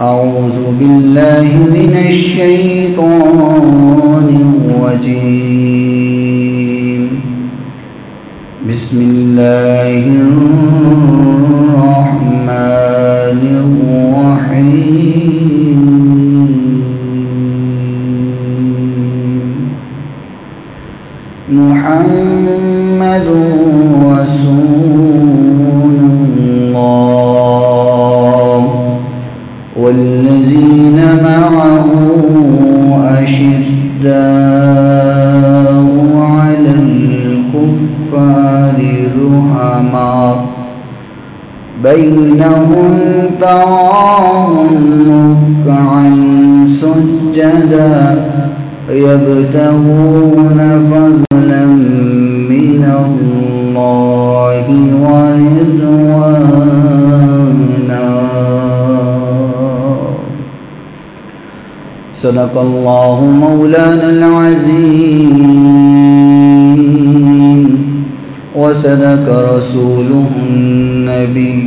أعوذ بالله من الشيطان الرجيم. بسم الله الرحمن الرحيم. محمد رسول الله والذين معه أشداء على الكفار رحماء بينهم تراهم ركعا سجدا يبتغون فضلا من الله ورضوانا. صدق الله مولانا العظيم وصدق رسوله النبي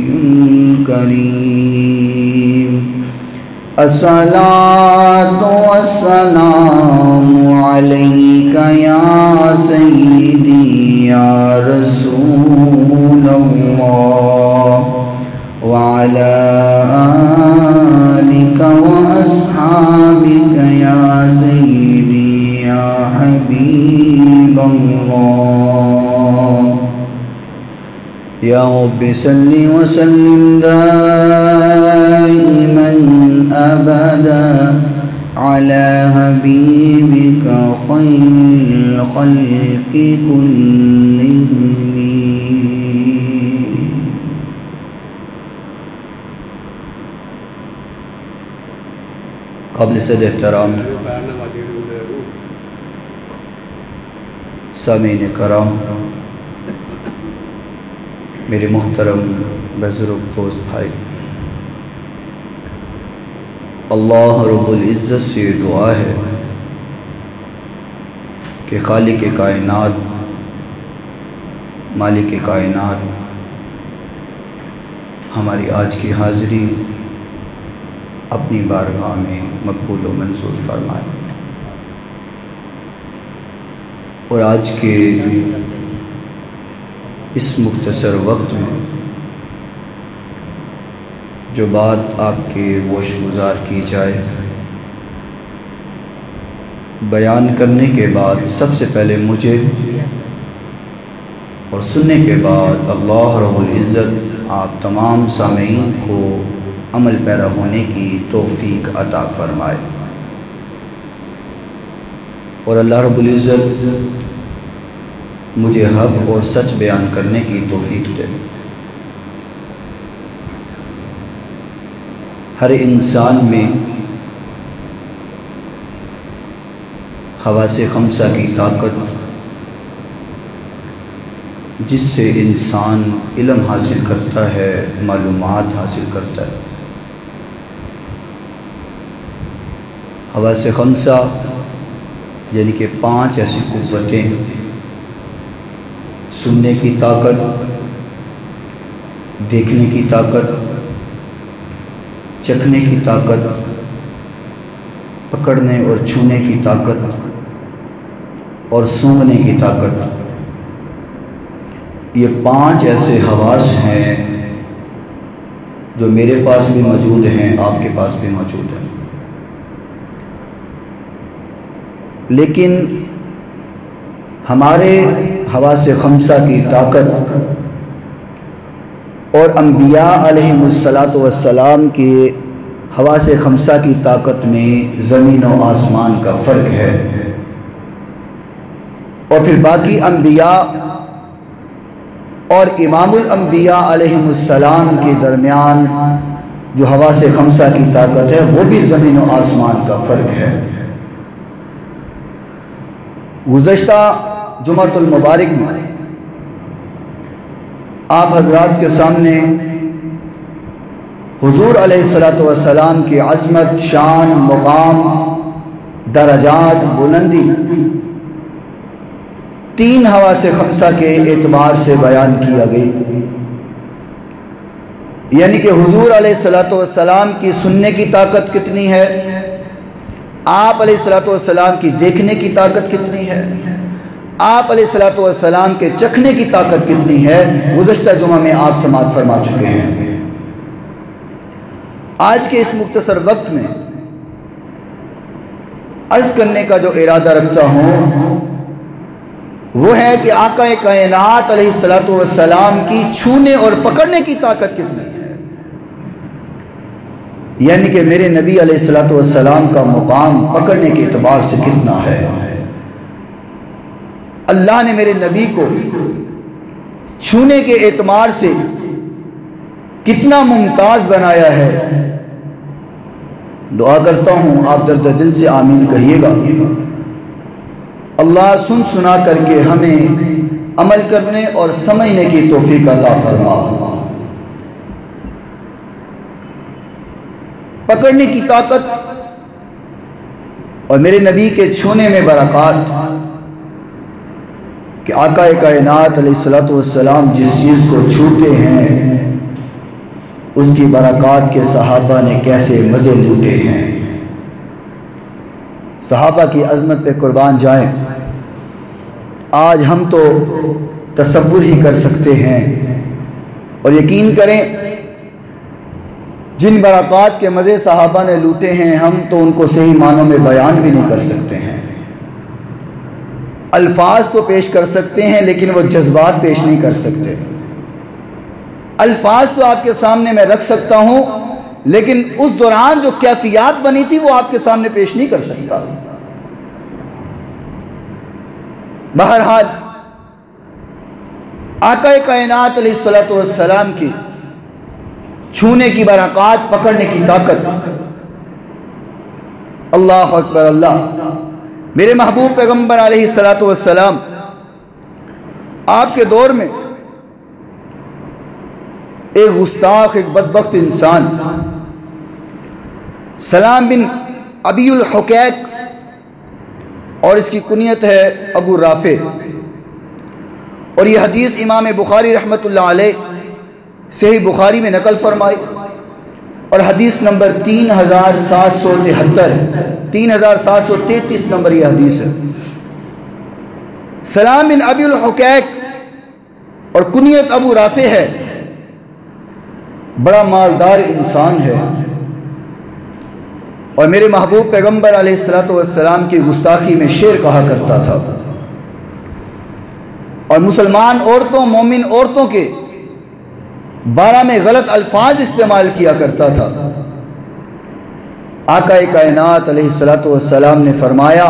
الكريم. الصلاة والسلام عليك يا سيدي يا رسول الله وعلى آلك وأصحابك يا سيدي يا حبيب الله. يا رب صل وسلم دائما أبدا على حبيبك خير الخلق كلهم. قابل صد احترام سامعین کرام، میرے محترم بزرگ دوست بھائی، اللہ رب العزت سے دعا ہے کہ خالق کائنات، مالک کائنات ہماری آج کی حاضری اپنی بارگاہ میں مقبول و منظور فرمائے، اور آج کے اس مختصر وقت میں جو بات آپ کے گوش گزار کی جائے، بیان کرنے کے بعد سب سے پہلے مجھے اور سننے کے بعد اللہ رب العزت آپ تمام سامعین کو عمل پیرا ہونے کی توفیق عطا فرمائے، اور اللہ رب العزت مجھے حق اور سچ بیان کرنے کی توفیق دے۔ ہر انسان میں حواس خمسہ کی طاقت، جس سے انسان علم حاصل کرتا ہے، معلومات حاصل کرتا ہے۔ حواس خمسہ یعنی کہ 5 ایسی قوتیں: سننے کی طاقت، دیکھنے کی طاقت، چکھنے کی طاقت، پکڑنے اور چھونے کی طاقت، اور سونگھنے کی طاقت۔ یہ 5 ایسے حواس ہیں جو میرے پاس بھی موجود ہیں، آپ کے پاس بھی موجود ہیں، لیکن ہمارے حواس خمسہ کی طاقت اور انبیاء علیہم السلام کے حواس خمسہ کی طاقت میں زمین و آسمان کا فرق ہے، اور پھر باقی انبیاء اور امام الانبیاء علیہم السلام کے درمیان جو حواس خمسہ کی طاقت ہے وہ بھی زمین و آسمان کا فرق ہے۔ گزشتہ جمعۃ المبارک میں آپ حضرات کے سامنے حضور علیہ السلام کی عظمت، شان، مقام، درجات، بلندی تین حواس خمسہ کے اعتبار سے بیان کیا گئی۔ یعنی کہ حضور علیہ السلام کی سننے کی طاقت کتنی ہے، آپ علیہ السلام کی دیکھنے کی طاقت کتنی ہے، آپ علیہ السلام کے چکھنے کی طاقت کتنی ہے، گزشتہ جمعہ میں آپ سماعت فرما چکے ہیں۔ آج کے اس مختصر وقت میں عرض کرنے کا جو ارادہ رکھتا ہوں وہ ہے کہ آقا کائنات علیہ السلام کی چھونے اور پکڑنے کی طاقت کتنی ہے، یعنی کہ میرے نبی علیہ السلام کا مقام پکڑنے کے اعتبار سے کتنا ہے۔ اللہ نے میرے نبی کو چھونے کے اعتبار سے کتنا ممتاز بنایا ہے۔ دعا کرتا ہوں آپ درد دل سے آمین کہیے گا۔ اللہ سن سنا کر کے ہمیں عمل کرنے اور سمجھنے کی توفیق عطا فرما۔ پکڑنے کی طاقت اور میرے نبی کے چھونے میں برکات، کہ آقا کائنات علیہ السلام جس چیز کو چھوتے ہیں اس کی برکات کے صحابہ نے کیسے مزے لوٹے ہیں۔ صحابہ کی عظمت پہ قربان جائیں، آج ہم تو تصور ہی کر سکتے ہیں، اور یقین کریں جن برکات کے مزے صحابہ نے لوٹے ہیں ہم تو ان کو صحیح معنوں میں بیان بھی نہیں کر سکتے ہیں۔ الفاظ تو پیش کر سکتے ہیں لیکن وہ جذبات پیش نہیں کر سکتے۔ الفاظ تو آپ کے سامنے میں رکھ سکتا ہوں لیکن اس دوران جو کیفیات بنی تھی وہ آپ کے سامنے پیش نہیں کر سکتا۔ بہرحال آقا کائنات علیہ السلام کی چھونے کی برکات، پکڑنے کی طاقت، اللہ اکبر اللہ۔ میرے محبوب پیغمبر علیہ السلام آپ کے دور میں ایک گستاخ، ایک بدبخت انسان سلام بن ابی الحقیق، اور اس کی کنیت ہے ابو رافع، اور یہ حدیث امام بخاری رحمۃ اللہ علیہ صحیح بخاری میں نقل فرمائی، اور حدیث نمبر 3733 نمبر یہ حدیث ہے۔ سلام بن ابی الحقیق اور کنیت ابو رافع ہے، بڑا مالدار انسان ہے، اور میرے محبوب پیغمبر علیہ السلام کی گستاخی میں شعر کہا کرتا تھا، اور مسلمان عورتوں، مومن عورتوں کے بارے میں غلط الفاظ استعمال کیا کرتا تھا۔ آقا کائنات علیہ السلام نے فرمایا،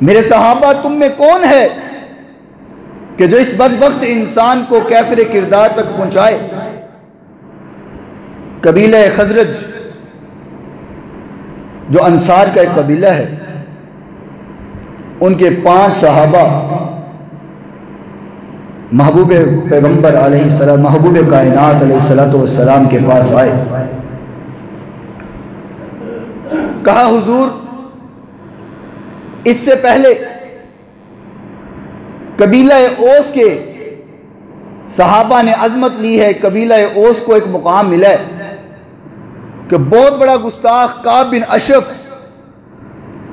میرے صحابہ تم میں کون ہے کہ جو اس بدبخت انسان کو کافر کردار تک پہنچائے؟ قبیلہ خزرج جو انصار کا ایک قبیلہ ہے، ان کے 5 صحابہ محبوب پیغمبر علیہ السلام، محبوب کائنات علیہ السلام کے پاس آئے، کہا حضور اس سے پہلے قبیلہ اوس کے صحابہ نے عظمت لی ہے، قبیلہ اوس کو ایک مقام ملا ہے کہ بہت بڑا گستاخ کعب بن اشرف،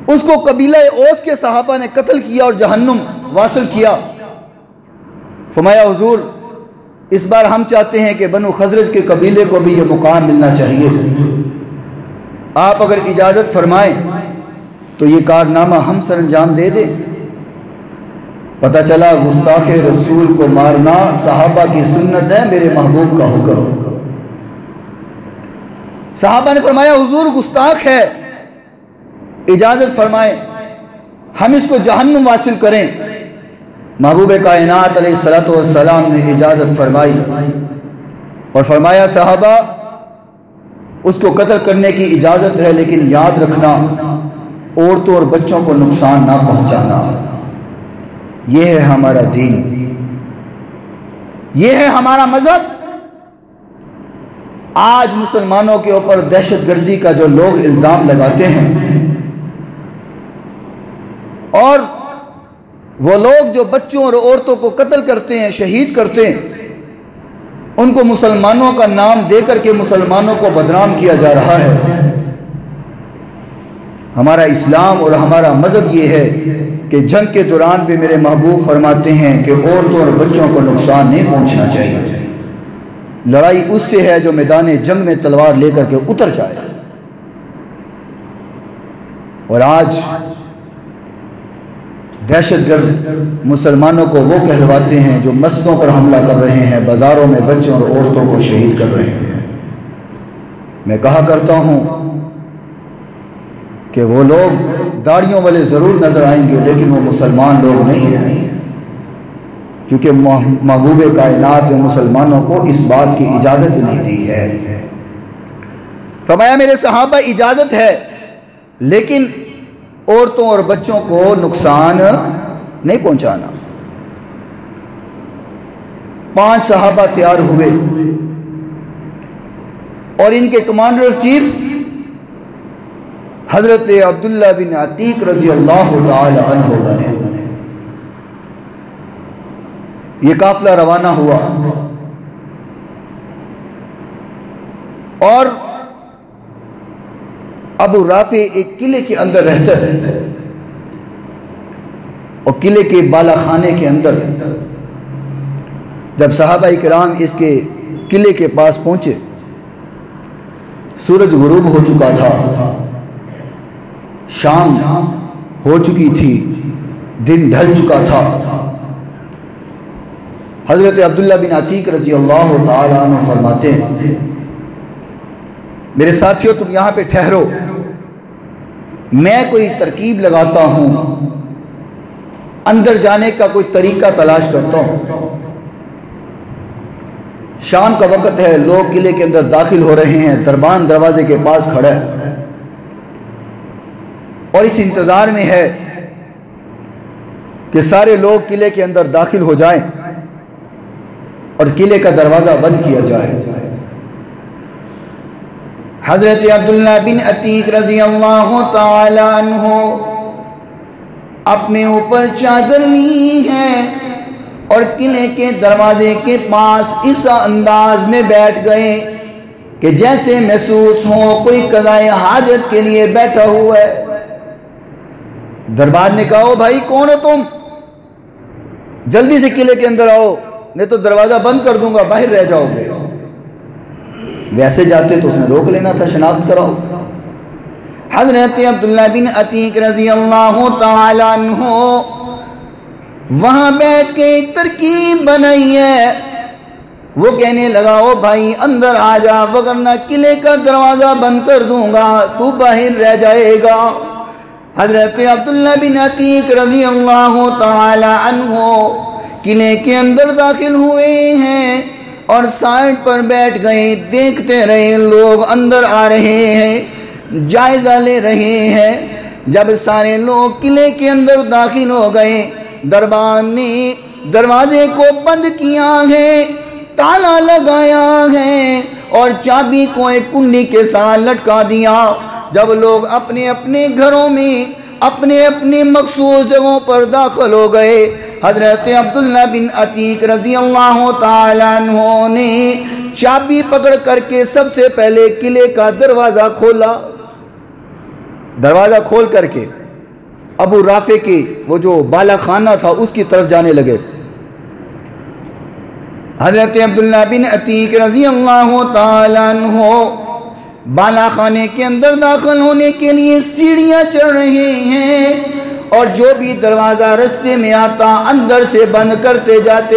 اس کو قبیلہ اوس کے صحابہ نے قتل کیا اور جہنم واصل کیا۔ فرمایا حضور اس بار ہم چاہتے ہیں کہ بنو خزرج کے قبیلے کو بھی یہ مقام ملنا چاہیے، آپ اگر اجازت فرمائیں تو یہ کارنامہ ہم سر انجام دے دیں۔ پتہ چلا گستاخ رسول کو مارنا صحابہ کی سنت ہے، میرے محبوب کا حکم۔ صحابہ نے فرمایا حضور گستاخ ہے، اجازت فرمائیں ہم اس کو جہنم واصل کریں۔ محبوب کائنات علیہ السلام نے اجازت فرمائی اور فرمایا صحابہ اس کو قتل کرنے کی اجازت ہے، لیکن یاد رکھنا عورتوں اور بچوں کو نقصان نہ پہنچانا۔ یہ ہے ہمارا دین، یہ ہے ہمارا مذہب۔ آج مسلمانوں کے اوپر دہشت گردی کا جو لوگ الزام لگاتے ہیں، اور وہ لوگ جو بچوں اور عورتوں کو قتل کرتے ہیں، شہید کرتے ہیں، ان کو مسلمانوں کا نام دے کر کے مسلمانوں کو بدنام کیا جا رہا ہے۔ ہمارا اسلام اور ہمارا مذہب یہ ہے کہ جنگ کے دوران بھی میرے محبوب فرماتے ہیں کہ عورتوں اور بچوں کو نقصان نہیں پہنچنا چاہیے۔ لڑائی اس سے ہے جو میدان جنگ میں تلوار لے کر کے اتر جائے۔ اور آج دہشت گرد مسلمانوں کو وہ کہلواتے ہیں جو مسجدوں پر حملہ کر رہے ہیں، بازاروں میں بچوں اور عورتوں کو شہید کر رہے ہیں۔ میں کہا کرتا ہوں کہ وہ لوگ داڑھیوں والے ضرور نظر آئیں گے لیکن وہ مسلمان لوگ نہیں ہیں، کیونکہ محبوب کائنات نے مسلمانوں کو اس بات کی اجازت نہیں دی ہے۔ فرمایا میرے صحابہ اجازت ہے لیکن عورتوں اور بچوں کو نقصان نہیں پہنچانا۔ 5 صحابہ تیار ہوئے اور ان کے کمانڈر چیف حضرت عبداللہ بن عتیق رضی اللہ تعالی عنہ بنے۔ یہ قافلہ روانہ ہوا اور ابو رافع ایک قلعے کے اندر رہتا ہے اور قلعے کے بالا خانے کے اندر جب صحابہ کرام اس کے قلعے کے پاس پہنچے، سورج غروب ہو چکا تھا، شام ہو چکی تھی، دن ڈھل چکا تھا۔ حضرت عبداللہ بن عتیق رضی اللہ تعالی عنہ فرماتے ہیں میرے ساتھیوں تم یہاں پہ ٹھہرو، میں کوئی ترکیب لگاتا ہوں، اندر جانے کا کوئی طریقہ تلاش کرتا ہوں۔ شام کا وقت ہے، لوگ قلعے کے اندر داخل ہو رہے ہیں، دربان دروازے کے پاس کھڑا ہے اور اس انتظار میں ہے کہ سارے لوگ قلعے کے اندر داخل ہو جائیں اور قلعے کا دروازہ بند کیا جائے۔ حضرت عبداللہ بن عتیق رضی اللہ تعالی عنہ اپنے اوپر چادر لی ہے اور قلعے کے دروازے کے پاس اس انداز میں بیٹھ گئے کہ جیسے محسوس ہو کوئی قضائے حاجت کے لیے بیٹھا ہوا ہے۔ دربار نے کہا او بھائی کون ہو تم، جلدی سے قلعے کے اندر آؤ نہیں تو دروازہ بند کر دوں گا، باہر رہ جاؤ گے۔ ویسے جاتے تو اس نے روک لینا تھا، شناخت کراؤ۔ حضرت عبداللہ بن عتیق رضی اللہ تعالی عنہ وہاں بیٹھ کے ترکیب بنائی ہے، وہ کہنے لگا او بھائی اندر آ جا وگرنہ قلعے کا دروازہ بند کر دوں گا، تو باہر رہ جائے گا۔ حضرت عبداللہ بن عتیق رضی اللہ تعالی عنہ قلعے کے اندر داخل ہوئے ہیں اور سائڈ پر بیٹھ گئے، دیکھتے رہے لوگ اندر آ رہے ہیں، جائزہ لے رہے ہیں۔ جب سارے لوگ قلعے کے اندر داخل ہو گئے، دربان نے دروازے کو بند کیا ہے، تالا لگایا ہے اور چابی کو ایک کنڈی کے ساتھ لٹکا دیا۔ جب لوگ اپنے اپنے گھروں میں اپنے اپنے مخصوص جگہوں پر داخل ہو گئے، حضرت عبداللہ بن عتیق رضی اللہ تعالی عنہ نے چابی پکڑ کر کے سب سے پہلے قلعے کا دروازہ کھولا۔ دروازہ کھول کر کے ابو رافع کے وہ جو بالا خانہ تھا اس کی طرف جانے لگے۔ حضرت عبداللہ بن عتیق رضی اللہ تعالی عنہ بالا خانے کے اندر داخل ہونے کے لیے سیڑھیاں چڑھ رہے ہیں اور جو بھی دروازہ رستے میں آتا اندر سے بند کرتے جاتے۔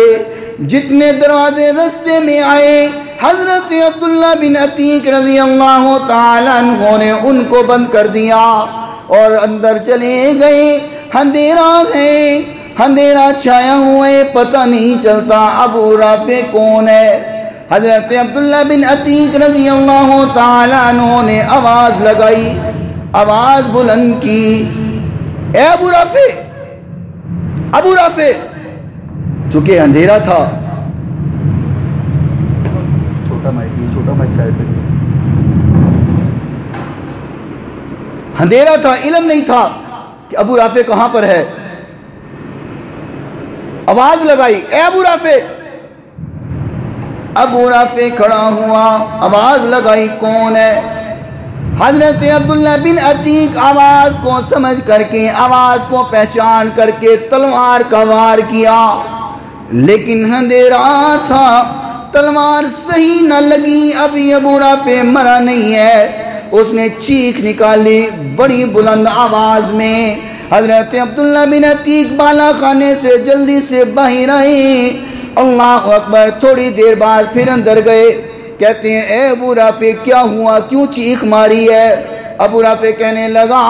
جتنے دروازے رستے میں آئے حضرت عبداللہ بن عتیق رضی اللہ تعالی عنہ نے ان کو بند کر دیا اور اندر چلے گئے۔ اندھیرا ہے، اندھیرا چھایا ہوا ہے، پتہ نہیں چلتا ابو رافع کون ہے۔ حضرت عبداللہ بن عتیق رضی اللہ تعالی عنہ نے آواز لگائی، آواز بلند کی، اے ابو رافع، ابو رافع۔ چونکہ اندھیرا تھا، چھوٹا مائک سائڈ پہ، اندھیرا تھا، علم نہیں تھا کہ ابو رافع کہاں پر ہے۔ آواز لگائی، اے ابو رافع، ابو رافع کھڑا ہوا، آواز لگائی کون ہے؟ حضرت عبداللہ بن عتیق آواز کو سمجھ کر کے، آواز کو پہچان کر کے تلوار کا وار کیا، لیکن اندھیرا تھا، تلوار صحیح نہ لگی، ابھی ابو رافع مرا نہیں ہے۔ اس نے چیخ نکالی بڑی بلند آواز میں۔ حضرت عبداللہ بن عتیق بالا خانے سے جلدی سے باہر آئے، اللہ اکبر، تھوڑی دیر بعد پھر اندر گئے۔ کہتے ہیں اے ابو رافع کیا ہوا، کیوں چیخ ماری ہے؟ ابو رافع کہنے لگا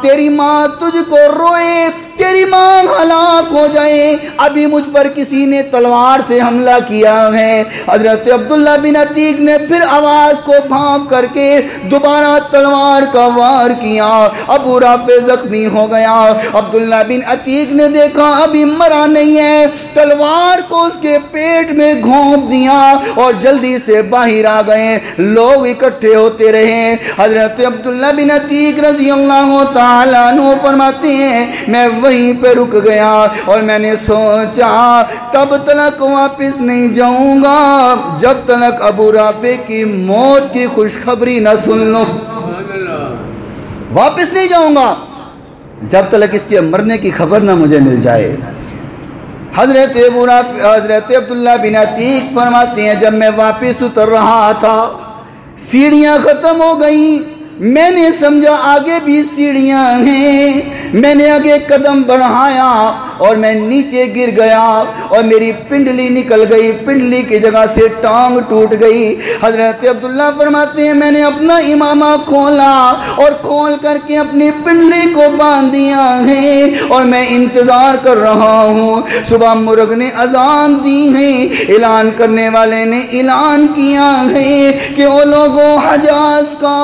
تیری ماں تجھ کو روئے، تیری ماں ہلاک ہو جائے، ابھی مجھ پر کسی نے تلوار سے حملہ کیا ہے۔ حضرت عبداللہ بن عتیق نے پھر آواز کو بھانپ کر کے دوبارہ تلوار کا وار کیا، ابو رافع زخمی ہو گیا۔ عبداللہ بن عتیق نے دیکھا ابھی مرا نہیں ہے، تلوار کو اس کے پیٹ میں گھونپ دیا اور جلدی سے باہر آ گئے۔ لوگ اکٹھے ہوتے رہے۔ حضرت عبداللہ بن عتیق رضی اللہ تعالیٰ عنہ فرماتے ہیں میں وہیں پہ رک گیا اور میں نے سوچا تب تلک واپس نہیں جاؤں گا جب تلک ابو رافع کی موت کی خوشخبری نہ سن لوں، واپس نہیں جاؤں گا جب تلک اس کے مرنے کی خبر نہ مجھے مل جائے۔ حضرت عبداللہ بن عتیق فرماتے ہیں جب میں واپس اتر رہا تھا سیڑھیاں ختم ہو گئیں، میں نے سمجھا آگے بھی سیڑھیاں ہیں، میں نے آگے قدم بڑھایا اور میں نیچے گر گیا اور میری پنڈلی نکل گئی، پنڈلی کی جگہ سے ٹانگ ٹوٹ گئی۔ حضرت عبداللہ فرماتے ہیں میں نے اپنا امامہ کھولا اور کھول کر کے اپنی پنڈلی کو باندھ دیا ہے اور میں انتظار کر رہا ہوں۔ صبح مرغ نے اذان دی ہے، اعلان کرنے والے نے اعلان کیا ہے کہ وہ لوگوں حجاز کا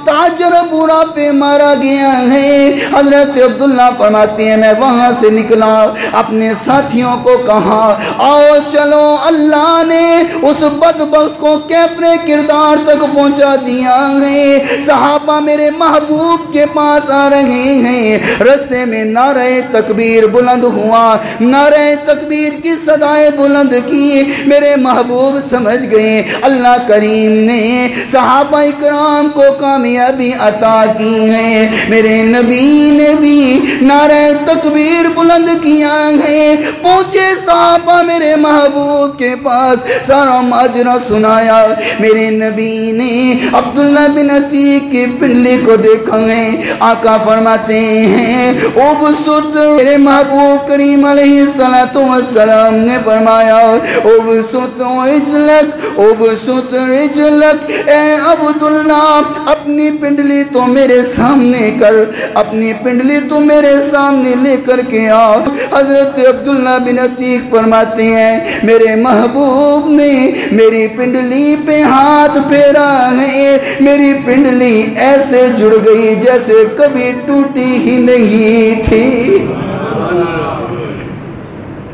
تاجر ابو رافع مارا گیا ہے۔ حضرت عبداللہ فرماتے ہیں میں وہاں سے نکلا، اپنے ساتھیوں کو کہا آؤ چلو، اللہ نے اس بدبخت کو کیفر کردار تک پہنچا دیا ہے۔ صحابہ میرے محبوب کے پاس آ رہے ہیں، رستے میں نعرہ تکبیر بلند ہوا، نعرہ تکبیر کی صدائیں بلند کی، میرے محبوب سمجھ گئے اللہ کریم نے صحابہ اکرام کو کامیابی عطا کی ہے۔ میرے نبی نے بھی نعرہ تکبیر بلند کیا ہے، پہنچے صحابہ میرے محبوب کے پاس، سارا ماجرا سنایا۔ میرے نبی نے عبداللہ بن عتیق کی پنڈلی کو دیکھا ہے، آقا فرماتے ہیں ابسط، میرے محبوب کریم علیہ السلام نے فرمایا ابسط رجلک، ابسط رجلک، اے عبداللہ اپنی پنڈلی تو میرے سامنے کر، اپنی پنڈلی تو میرے سامنے لے کر کے آؤ۔ حضرت عبداللہ بن عتیق فرماتے ہیں میرے محبوب نے میری پنڈلی پہ ہاتھ پھیرا ہے، میری پنڈلی ایسے جڑ گئی جیسے کبھی ٹوٹی ہی نہیں تھی،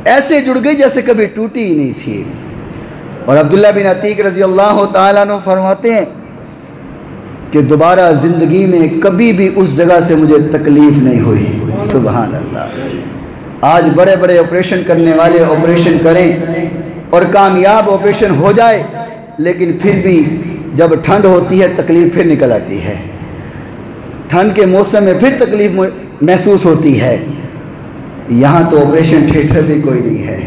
ایسے جڑ گئی جیسے کبھی ٹوٹی ہی نہیں تھی۔ اور عبداللہ بن عتیق رضی اللہ تعالیٰ عنہ فرماتے ہیں کہ دوبارہ زندگی میں کبھی بھی اس جگہ سے مجھے تکلیف نہیں ہوئی۔ سبحان اللہ۔ آج بڑے بڑے آپریشن کرنے والے آپریشن کریں اور کامیاب آپریشن ہو جائے، لیکن پھر بھی جب ٹھنڈ ہوتی ہے تکلیف پھر نکل آتی ہے، ٹھنڈ کے موسم میں پھر تکلیف محسوس ہوتی ہے۔ یہاں تو آپریشن تھیٹر بھی کوئی نہیں ہے،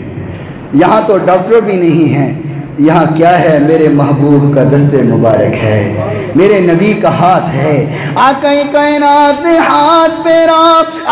یہاں تو ڈاکٹر بھی نہیں ہیں، یہاں کیا ہے؟ میرے محبوب کا دست مبارک ہے، میرے نبی کا ہاتھ ہے، آقا کائنات نے ہاتھ پھیرا۔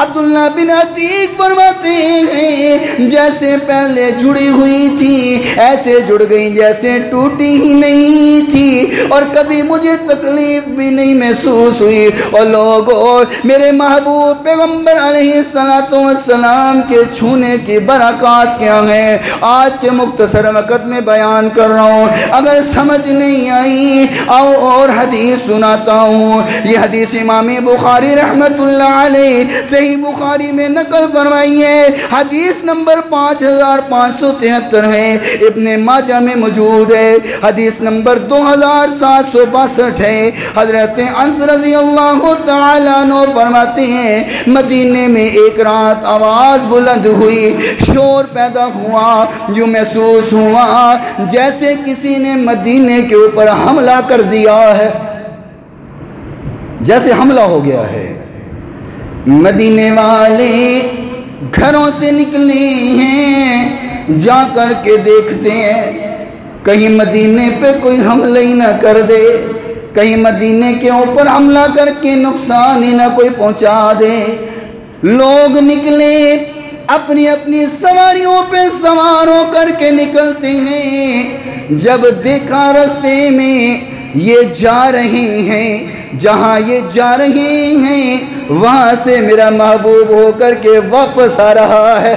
عبداللہ بن عتیق فرماتے ہیں جیسے پہلے جڑی ہوئی تھی ایسے جڑ گئی جیسے ٹوٹی ہی نہیں تھی، اور کبھی مجھے تکلیف بھی نہیں محسوس ہوئی۔ اور لوگوں میرے محبوب پیغمبر علیہ السلام کے چھونے کی برکات کیا ہیں، آج کے مختصر وقت میں بیان کر رہا ہوں، اگر سمجھ نہیں آئی آؤ اور حدیث سناتا ہوں. یہ حدیث امام بخاری رحمت اللہ علیہ صحیح بخاری میں نقل فرمائی ہے. حدیث نمبر 5573 ہے. ابن ماجہ میں موجود ہے. حدیث نمبر 2762 ہے. حضرت انس رضی اللہ تعالیٰ عنہ فرماتے ہیں مدینے میں ایک رات آواز بلند ہوئی, شور پیدا ہوا, جو محسوس ہوا جیسے کسی نے مدینے کے اوپر حملہ کر دیا ہے, جیسے حملہ ہو گیا ہے. مدینے والے گھروں سے نکلے ہیں, جا کر کے دیکھتے ہیں کہیں مدینے پہ کوئی حملہ ہی نہ کر دے, کہیں مدینے کے اوپر حملہ کر کے نقصان ہی نہ کوئی پہنچا دے. لوگ نکلے, اپنی اپنی سواریوں پہ سوار ہو کر کے نکلتے ہیں. جب دیکھا رستے میں یہ جا رہے ہیں, جہاں یہ جا رہے ہیں وہاں سے میرا محبوب ہو کر کے واپس آ رہا ہے.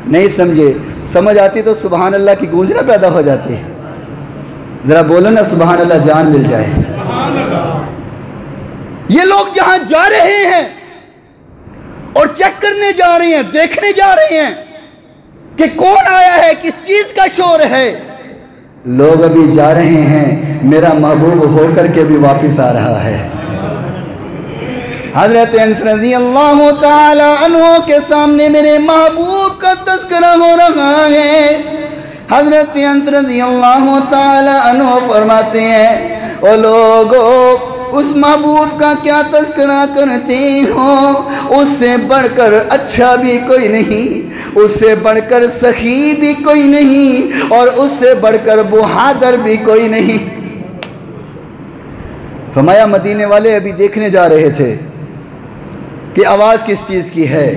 نہیں سمجھے, سمجھ آتی تو سبحان اللہ کی گونج نہ پیدا ہو جاتی ہے. ذرا بولو نا سبحان اللہ, جان مل جائے. یہ لوگ جہاں جا رہے ہیں اور چیک کرنے جا رہے ہیں, دیکھنے جا رہے ہیں کہ کون آیا ہے, کس چیز کا شور ہے, لوگ ابھی جا رہے ہیں میرا محبوب ہو کر کے بھی واپس آ رہا ہے. حضرت انس رضی اللہ تعالی عنہ کے سامنے میرے محبوب کا تذکرہ ہو رہا ہے. حضرت انس رضی اللہ تعالی عنہ فرماتے ہیں او لوگو, اس محبوب کا کیا تذکرہ کرتے ہو, اس سے بڑھ کر اچھا بھی کوئی نہیں, اس سے بڑھ کر سخی بھی کوئی نہیں, اور اس سے بڑھ کر بہادر بھی کوئی نہیں. فرمایا مدینے والے ابھی دیکھنے جا رہے تھے کہ آواز کس چیز کی ہے.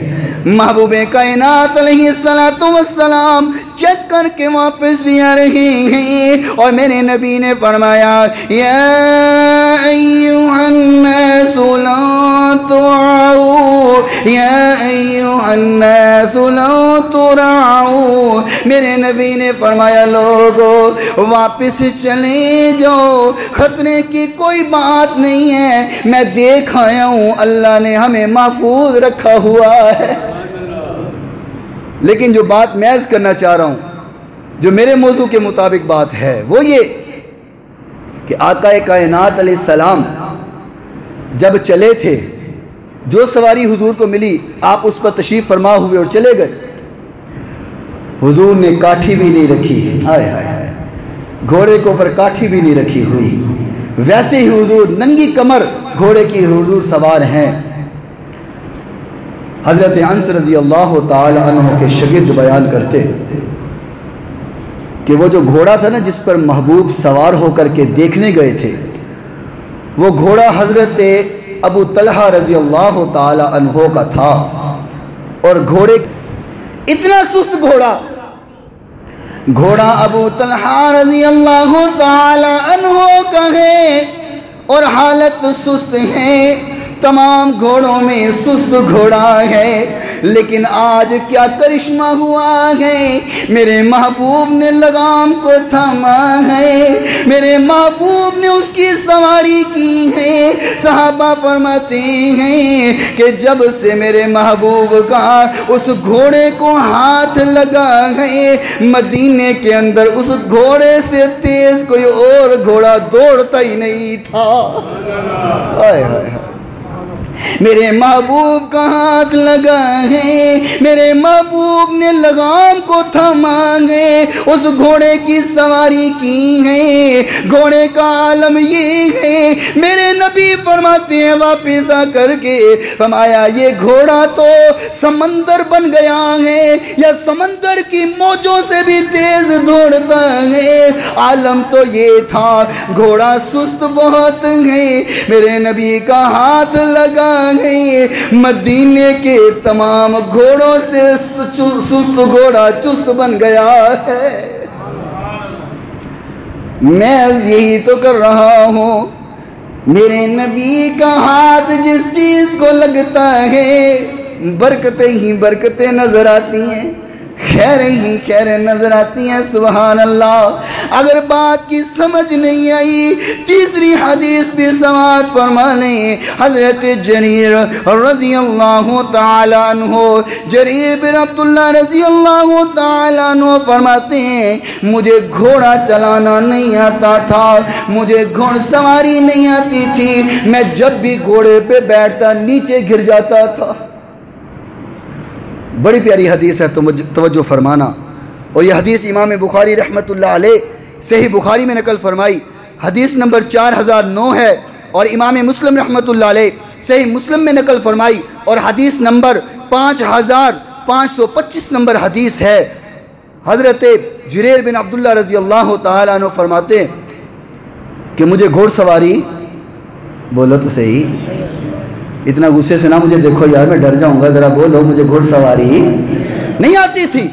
محبوب کائنات علیہ السلام چیک کر کے واپس بھی آ رہے ہیں, اور میرے نبی نے فرمایا یا ایھا الناس لا ترعوا, یا ایھا الناس لا ترعوا. میرے نبی نے فرمایا لوگو واپس چلے جاؤ, خطرے کی کوئی بات نہیں ہے, میں دیکھ آیا ہوں اللہ نے ہمیں محفوظ رکھا ہوا ہے. لیکن جو بات میں عرض کرنا چاہ رہا ہوں, جو میرے موضوع کے مطابق بات ہے, وہ یہ کہ آقا کائنات علیہ السلام جب چلے تھے, جو سواری حضور کو ملی آپ اس پر تشریف فرما ہوئے اور چلے گئے. حضور نے کاٹھی بھی نہیں رکھی, ہائے ہائے ہائے, گھوڑے کے اوپر کاٹھی بھی نہیں رکھی ہوئی, ویسے ہی حضور ننگی کمر گھوڑے کی حضور سوار ہیں. حضرت انس رضی اللہ تعالی عنہ کے شاگرد بیان کرتے کہ وہ جو گھوڑا تھا نا جس پر محبوب سوار ہو کر کے دیکھنے گئے تھے, وہ گھوڑا حضرت ابو طلحہ رضی اللہ تعالی عنہ کا تھا. اور گھوڑے اتنا سست گھوڑا ابو طلحہ رضی اللہ تعالی عنہ کا ہے, اور حالت سست ہے. تمام گھوڑوں میں سست گھوڑا ہے, لیکن آج کیا کرشمہ ہوا ہے, میرے محبوب نے لگام کو تھاما ہے, میرے محبوب نے اس کی سواری کی ہے. صحابہ فرماتے ہیں کہ جب سے میرے محبوب کا اس گھوڑے کو ہاتھ لگا ہے, مدینے کے اندر اس گھوڑے سے تیز کوئی اور گھوڑا دوڑتا ہی نہیں تھا. ہائے ہائے, میرے محبوب کا ہاتھ لگا ہے, میرے محبوب نے لگام کو تھاما ہے, اس گھوڑے کی سواری کی ہے. گھوڑے کا عالم یہ ہے, میرے نبی فرماتے ہیں واپس آ کر کے فرمایا یہ گھوڑا تو سمندر بن گیا ہے, یا سمندر کی موجوں سے بھی تیز دوڑتا ہے. عالم تو یہ تھا, گھوڑا سست بہت ہے, میرے نبی کا ہاتھ لگا ہے, مدینے کے تمام گھوڑوں سے سست گھوڑا چست بن گیا ہے. میں یہی تو کر رہا ہوں, میرے نبی کا ہاتھ جس چیز کو لگتا ہے برکتیں ہی برکتیں نظر آتی ہیں, خیر ہی خیر نظر آتی ہیں. سبحان اللہ. اگر بات کی سمجھ نہیں آئی تیسری حدیث بھی سماعت فرما لیں۔ حضرت جریر رضی اللہ تعالیٰ عنہ، جریر بن عبداللہ رضی اللہ تعالیٰ عنہ فرماتے ہیں مجھے گھوڑا چلانا نہیں آتا تھا، مجھے گھوڑ سواری نہیں آتی تھی، میں جب بھی گھوڑے پہ بیٹھتا نیچے گر جاتا تھا۔ بڑی پیاری حدیث ہے، توجہ فرمانا۔ اور یہ حدیث امام بخاری رحمت اللہ علیہ صحیح بخاری میں نقل فرمائی، حدیث نمبر 4009 ہے، اور امام مسلم رحمت اللہ علیہ صحیح مسلم میں نقل فرمائی، اور حدیث نمبر 5525 نمبر حدیث ہے۔ حضرت جریر بن عبداللہ رضی اللہ تعالیٰ عنہ فرماتے ہیں کہ مجھے گھوڑ سواری، بولو تو صحیح، اتنا غصے سے نہ مجھے دیکھو یار، میں ڈر جاؤں گا، ذرا بولو، مجھے گھوڑ سواری نہیں آتی تھی۔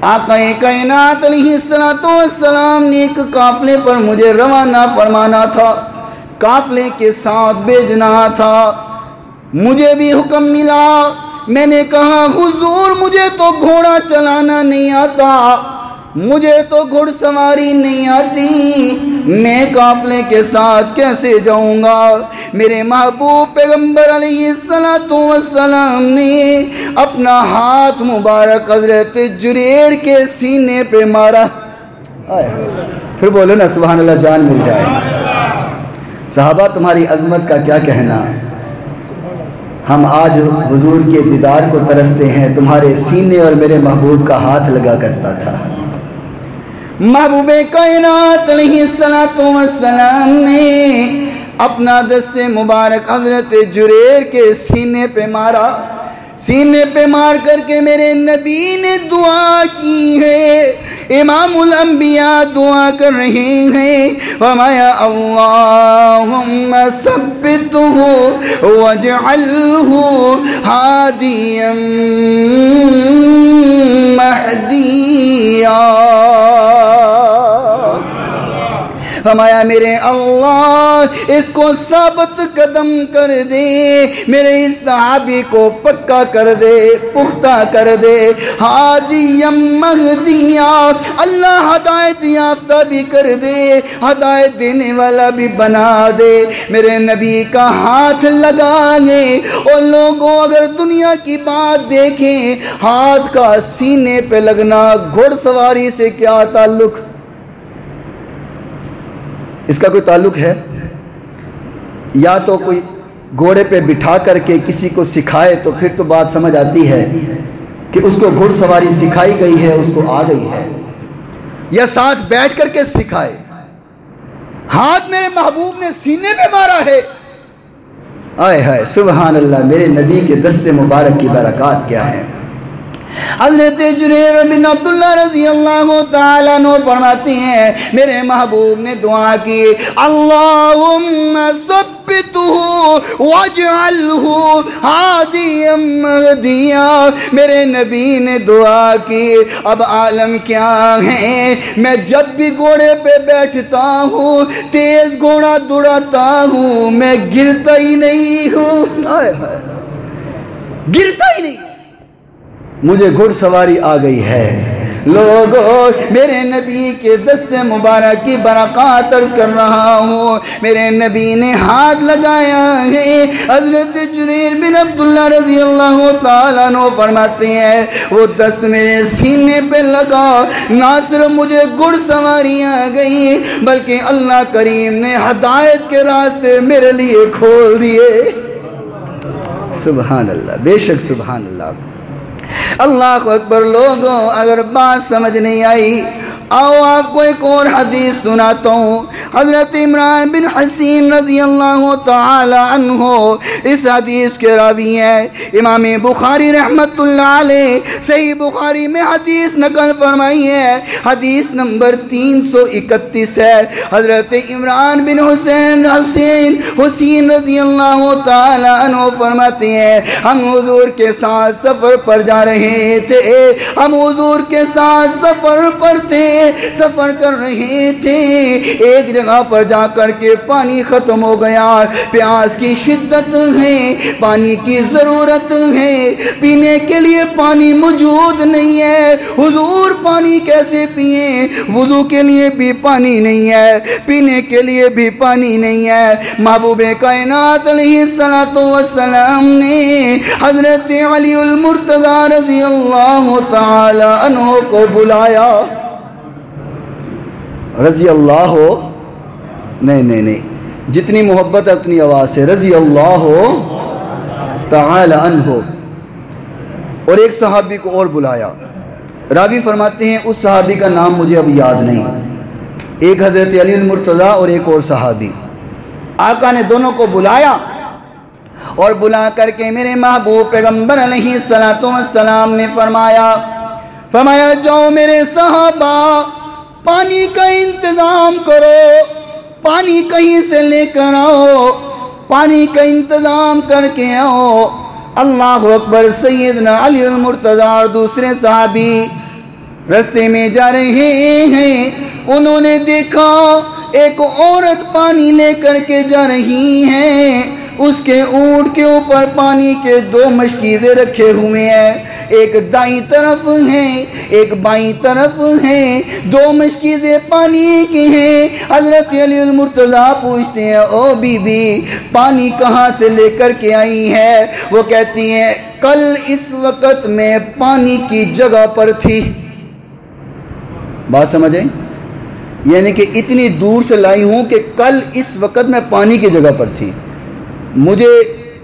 آقا کائنات علیہ السلام نے ایک قافلے پر مجھے روانہ فرمانا تھا، قافلے کے ساتھ بھیجنا تھا، مجھے بھی حکم ملا، میں نے کہا حضور مجھے تو گھوڑا چلانا نہیں آتا، مجھے تو گھڑ سواری نہیں آتی، میں قافلے کے ساتھ کیسے جاؤں گا؟ میرے محبوب پیغمبر علیہ السلام نے اپنا ہاتھ مبارک حضرت جریر کے سینے پہ مارا، پھر بولو نا سبحان اللہ، جان مل جائے۔ صحابہ تمہاری عظمت کا کیا کہنا، ہم آج حضور کے دیدار کو ترستے ہیں، تمہارے سینے اور میرے محبوب کا ہاتھ لگا کرتا تھا۔ محبوب کائنات علیہ السلام نے اپنا دست مبارک حضرت جریر کے سینے پہ مارا، سینے پہ مار کر کے میرے نبی نے دعا کی ہے، امام الانبیاء دعا کر رہے ہیں، فرمایا اللہم ثبتہ واجعلہ ہادیا مہدیا، فرمایا میرے اللہ اس کو ثابت قدم کر دے، میرے اس صحابی کو پکا کر دے، پختہ کر دے، ہادی مہدیہ، اللہ ہدایت یافتہ بھی کر دے، ہدایت دینے والا بھی بنا دے، میرے نبی کا ہاتھ لگائے۔ اور لوگوں اگر دنیا کی بات دیکھیں، ہاتھ کا سینے پہ لگنا گھوڑ سواری سے کیا تعلق؟ اس کا کوئی تعلق ہے؟ یا تو کوئی گھوڑے پہ بٹھا کر کے کسی کو سکھائے تو پھر تو بات سمجھ آتی ہے کہ اس کو گھوڑ سواری سکھائی گئی ہے، اس کو آ گئی ہے، یا ساتھ بیٹھ کر کے سکھائے۔ ہاتھ میرے محبوب نے سینے پہ مارا ہے، آئے ہائے سبحان اللہ، میرے نبی کے دست مبارک کی برکات کیا ہے۔ حضرت جریر بن عبداللہ رضی اللہ تعالیٰ عنہ فرماتے ہیں میرے محبوب نے دعا کی، اللہم ثبتہ واجعلہ ہادیا مہدیا، میرے نبی نے دعا کی۔ اب عالم کیا ہے، میں جب بھی گھوڑے پہ بیٹھتا ہوں، تیز گھوڑا دوڑاتا ہوں، میں گرتا ہی نہیں ہوں، گرتا ہی نہیں، مجھے گھڑ سواری آ گئی ہے۔ لوگوں میرے نبی کے دست مبارک کی برکات عرض کر رہا ہوں، میرے نبی نے ہاتھ لگایا ہے۔ حضرت جریر بن عبداللہ رضی اللہ تعالیٰ عنہ فرماتے ہیں وہ دست میرے سینے پہ لگا، نہ صرف مجھے گھڑ سواری آ گئی بلکہ اللہ کریم نے ہدایت کے راستے میرے لیے کھول دیے۔ سبحان اللہ، بے شک سبحان اللہ، اللہ اکبر۔ لوگوں اگر بات سمجھ نہیں آئی، آؤ آپ کو ایک اور حدیث سناتا ہوں۔ حضرت عمران بن حسین رضی اللہ تعالی عنہ اس حدیث کے راوی ہیں، امام بخاری رحمت اللہ علیہ صحیح بخاری میں حدیث نقل فرمائی ہے، حدیث نمبر 331 ہے۔ حضرت عمران بن حسین رضی اللہ تعالی عنہ فرماتے ہیں ہم حضور کے ساتھ سفر پر جا رہے تھے، ہم حضور کے ساتھ سفر پر تھے، سفر کر رہے تھے، ایک جگہ پر جا کر کے پانی ختم ہو گیا، پیاس کی شدت ہے، پانی کی ضرورت ہے، پینے کے لیے پانی موجود نہیں ہے، حضور پانی کیسے پئیں؟ وضو کے لیے بھی پانی نہیں ہے، پینے کے لیے بھی پانی نہیں ہے۔ محبوب کائنات علیہ السلام نے حضرت علی المرتضی رضی اللہ تعالی عنہ کو بلایا۔ رضی اللہ نہیں، جتنی محبت ہے اتنی آواز سے، رضی اللہ تعالی عنہ۔ اور ایک صحابی کو اور بلایا، راوی فرماتے ہیں اس صحابی کا نام مجھے اب یاد نہیں، ایک حضرت علی المرتضی اور ایک اور صحابی۔ آقا نے دونوں کو بلایا اور بلا کر کے میرے محبوب پیغمبر علیہ السلام نے فرمایا جاؤ میرے صحابہ، پانی کا انتظام کرو، پانی کہیں سے لے کر آؤ، پانی کا انتظام کر کے آؤ۔ اللہ اکبر۔ سیدنا علی المرتضی اور دوسرے صحابی رستے میں جا رہے ہیں، انہوں نے دیکھا ایک عورت پانی لے کر کے جا رہی ہے، اس کے اونٹ کے اوپر پانی کے 2 مشکیزیں رکھے ہوئے ہیں، ایک دائیں طرف ہیں ایک بائیں طرف ہیں، 2 مشکیزیں پانی کی ہیں۔ حضرت علی المرتضی پوچھتے ہیں او بی بی پانی کہاں سے لے کر کے آئی ہے؟ وہ کہتی ہیں کل اس وقت میں پانی کی جگہ پر تھی۔ بات سمجھیں؟ یعنی کہ اتنی دور سے لائی ہوں کہ کل اس وقت میں پانی کی جگہ پر تھی، مجھے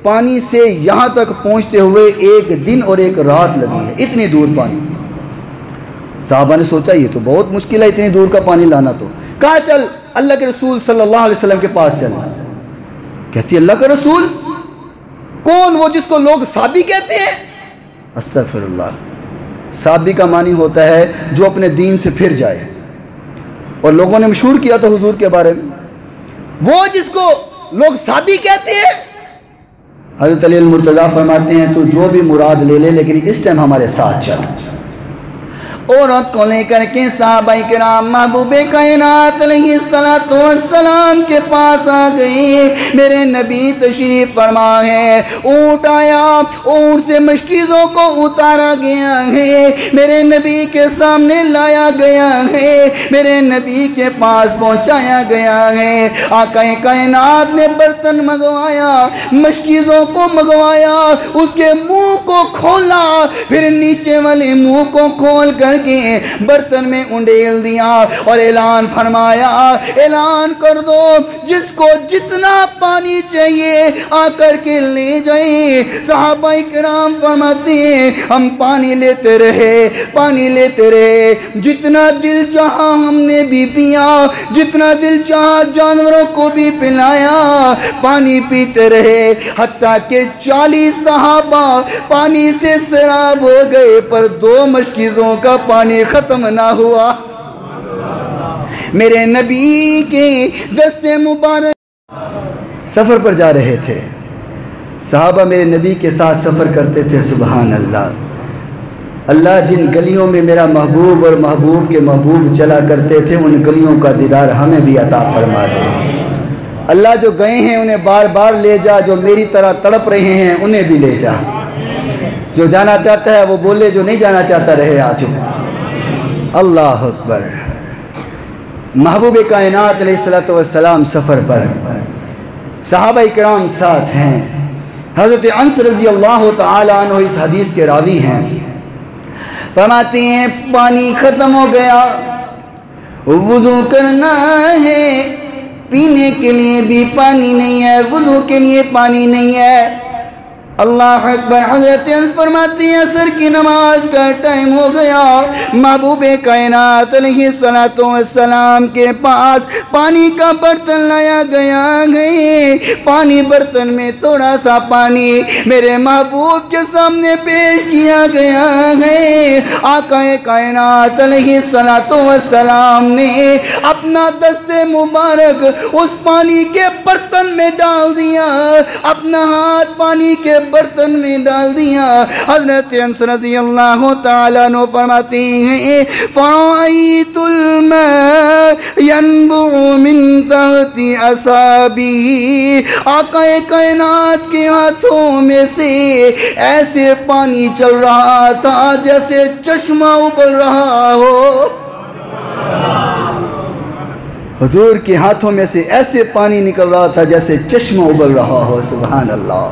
پانی سے یہاں تک پہنچتے ہوئے 1 دن اور 1 رات لگی ہے، اتنی دور پانی۔ صحابہ نے سوچا یہ تو بہت مشکل ہے اتنی دور کا پانی لانا، تو کہا چل اللہ کے رسول صلی اللہ علیہ وسلم کے پاس چل۔ کہتی اللہ کا رسول کون؟ وہ جس کو لوگ صحابی کہتے ہیں؟ استغفر اللہ۔ صحابی کا معنی ہوتا ہے جو اپنے دین سے پھر جائے، اور لوگوں نے مشہور کیا تھا حضور کے بارے میں، وہ جس کو لوگ صحابی کہتے ہیں۔ حضرت علی المرتضی فرماتے ہیں تو جو بھی مراد لے لے، لیکن اس ٹائم ہمارے ساتھ چل۔ عورت کو لے کر کے صحابہ کرام محبوب کائنات علیہ السلام کے پاس آ گئے۔ میرے نبی تشریف فرما ہے، اونٹ آیا، اونٹ سے مشکیزوں کو اتارا گیا ہے، میرے نبی کے سامنے لایا گیا ہے، میرے نبی کے پاس پہنچایا گیا ہے۔ آقا کائنات نے برتن منگوایا، مشکیزوں کو منگوایا، اس کے منہ کو کھولا، پھر نیچے والے منہ کو کھول کر کے برتن میں انڈیل دیا اور اعلان فرمایا، اعلان کر دو جس کو جتنا پانی چاہیے آ کر کے لے جائیں۔ صحابہ کرام فرماتے ہیں ہم پانی لیتے رہے، جتنا دل چاہا ہم نے بھی پیا، جتنا دل چاہا جانوروں کو بھی پلایا، پانی پیتے رہے، حتیٰ کہ 40 صحابہ پانی سے سیراب ہو گئے، پر 2 مشکیزوں کا پانی ختم نہ ہوا۔ میرے نبی کے دستے مبارک سفر پر جا رہے تھے، صحابہ میرے نبی کے ساتھ سفر کرتے تھے۔ سبحان اللہ۔ اللہ جن گلیوں میں میرا محبوب اور محبوب کے محبوب چلا کرتے تھے، ان گلیوں کا دیدار ہمیں بھی عطا فرما دے۔ اللہ جو گئے ہیں انہیں بار بار لے جا، جو میری طرح تڑپ رہے ہیں انہیں بھی لے جا، جو جانا چاہتا ہے وہ بولے، جو نہیں جانا چاہتا رہے آ چکا۔ اللہ اکبر۔ محبوب کائنات علیہ السلام سفر پر، صحابہ کرام ساتھ ہیں۔ حضرت انس رضی اللہ تعالی عنہ اس حدیث کے راوی ہیں، فرماتے ہیں پانی ختم ہو گیا، وضو کرنا ہے، پینے کے لیے بھی پانی نہیں ہے، وضو کے لیے پانی نہیں ہے۔ اللہ اکبر۔ حضرت انس فرماتے ہیں عصر کی نماز کا ٹائم ہو گیا، محبوب کائنات علیہ السلام کے پاس پانی کا برتن لایا گیا ہے، پانی برتن میں تھوڑا سا پانی میرے محبوب کے سامنے پیش کیا گیا ہے۔ آقا کائنات علیہ السلام نے اپنا دست مبارک اس پانی کے برتن میں ڈال دیا، اپنا ہاتھ پانی کے برتن میں ڈال دیا۔ حضرت انس رضی اللہ تعالیٰ عنہ فرماتے ہیں فَرَأَيْتُ الْمَاءَ يَنْبُعُ مِنْ تَحْتِ أَصَابِعِهِ، آقا کائنات کے ہاتھوں میں سے ایسے پانی چل رہا تھا جیسے چشمہ ابل رہا ہو۔ حضور کے ہاتھوں میں سے ایسے پانی نکل رہا تھا جیسے چشمہ ابل رہا ہو۔ سبحان اللہ،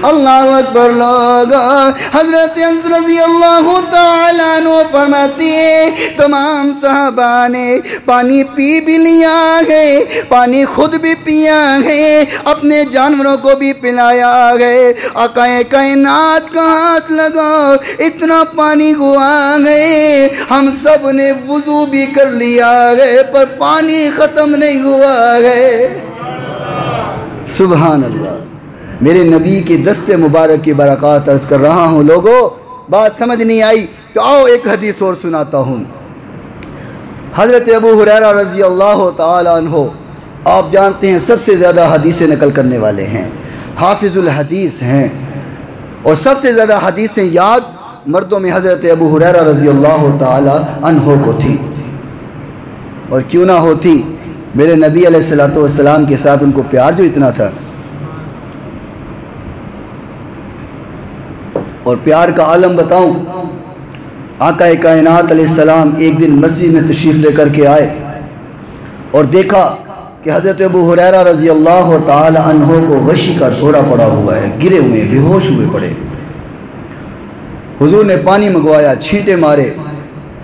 اللہ اکبر لوگا۔ حضرت انس رضی اللہ تعالیٰ عنہ فرماتے ہیں تمام صحابہ نے پانی پی بھی لیا ہے، پانی خود بھی پیا ہے، اپنے جانوروں کو بھی پلایا ہے۔ آقا کائنات کا ہاتھ لگا، اتنا پانی ہوا ہے، ہم سب نے وضو بھی کر لیا ہے پر پانی ختم نہیں ہوا ہے۔ سبحان اللہ، میرے نبی کے دست مبارک کی برکات عرض کر رہا ہوں۔ لوگوں بات سمجھ نہیں آئی تو آؤ ایک حدیث اور سناتا ہوں۔ حضرت ابو ہریرہ رضی اللہ تعالی عنہ، آپ جانتے ہیں سب سے زیادہ حدیثیں نقل کرنے والے ہیں، حافظ الحدیث ہیں، اور سب سے زیادہ حدیثیں یاد مردوں میں حضرت ابو ہریرہ رضی اللہ تعالی عنہ کو تھی، اور کیوں نہ ہوتی، میرے نبی علیہ السلام کے ساتھ ان کو پیار جو اتنا تھا۔ اور پیار کا عالم بتاؤں، آقا کائنات علیہ السلام ایک دن مسجد میں تشریف لے کر کے آئے اور دیکھا کہ حضرت ابو ہریرہ رضی اللہ تعالی عنہ کو غشی کا دورہ پڑا ہوا ہے، گرے ہوئے، بے ہوش ہوئے پڑے۔ حضور نے پانی منگوایا، چھینٹے مارے،